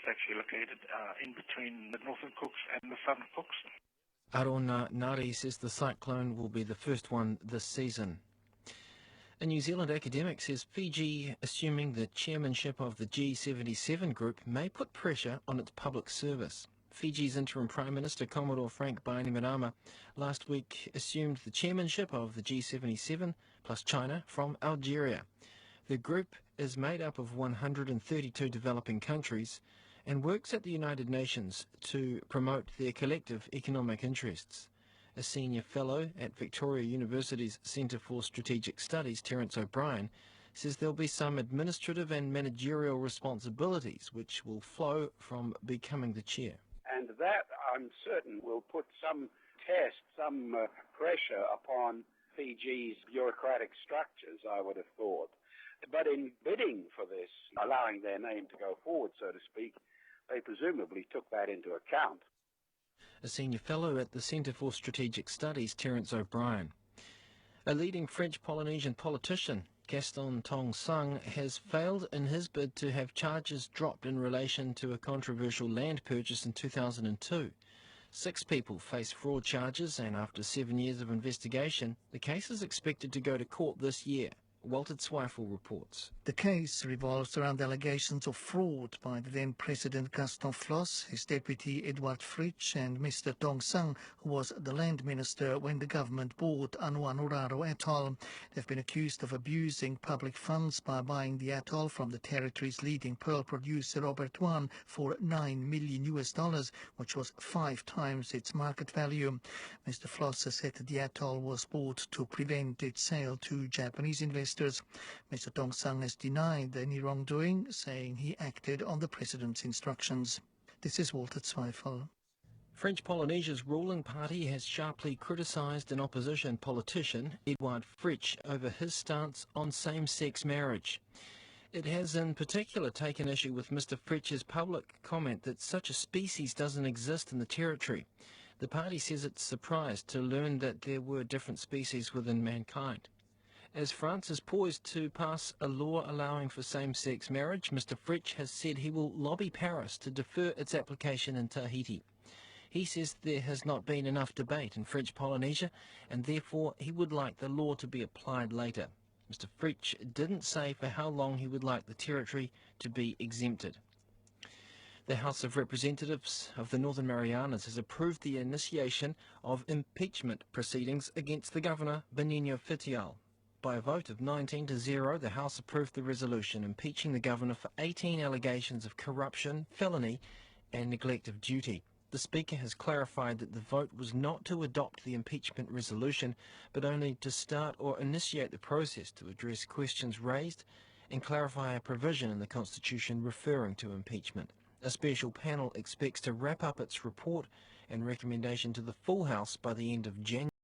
actually located in between the Northern Cooks and the Southern Cooks. Arona Nari says the cyclone will be the first one this season. A New Zealand academic says Fiji, assuming the chairmanship of the G77 group, may put pressure on its public service. Fiji's interim Prime Minister, Commodore Frank Bainimarama, last week assumed the chairmanship of the G77 plus China from Algeria. The group is made up of 132 developing countries and works at the United Nations to promote their collective economic interests. A senior fellow at Victoria University's Centre for Strategic Studies, Terence O'Brien, says there'll be some administrative and managerial responsibilities which will flow from becoming the chair. And that, I'm certain, will put some test, some pressure upon Fiji's bureaucratic structures, I would have thought. But in bidding for this, allowing their name to go forward, so to speak, they presumably took that into account. A senior fellow at the Centre for Strategic Studies, Terence O'Brien. A leading French-Polynesian politician, Gaston Tong-Sang, has failed in his bid to have charges dropped in relation to a controversial land purchase in 2002. 6 people face fraud charges, and after 7 years of investigation, the case is expected to go to court this year. Walter Zweifel reports. The case revolves around allegations of fraud by the then-President Gaston Floss, his deputy Edward Fritsch and Mr. Dong Sang, who was the land minister when the government bought Anuanuraro Atoll. They've been accused of abusing public funds by buying the atoll from the territory's leading pearl producer Robert Wan for $9 million, which was 5 times its market value. Mr. Floss has said that the atoll was bought to prevent its sale to Japanese investors. Mr. Dong Sang has denied any wrongdoing, saying he acted on the President's instructions. This is Walter Zweifel. French Polynesia's ruling party has sharply criticised an opposition politician, Edward Fritsch, over his stance on same-sex marriage. It has in particular taken issue with Mr. Fritsch's public comment that such a species doesn't exist in the territory. The party says it's surprised to learn that there were different species within mankind. As France is poised to pass a law allowing for same-sex marriage, Mr. Fritsch has said he will lobby Paris to defer its application in Tahiti. He says there has not been enough debate in French Polynesia, and therefore he would like the law to be applied later. Mr. Fritsch didn't say for how long he would like the territory to be exempted. The House of Representatives of the Northern Marianas has approved the initiation of impeachment proceedings against the Governor, Benigno Fitial. By a vote of 19-0, the House approved the resolution impeaching the Governor for 18 allegations of corruption, felony and neglect of duty. The Speaker has clarified that the vote was not to adopt the impeachment resolution, but only to start or initiate the process to address questions raised and clarify a provision in the Constitution referring to impeachment. A special panel expects to wrap up its report and recommendation to the full House by the end of January.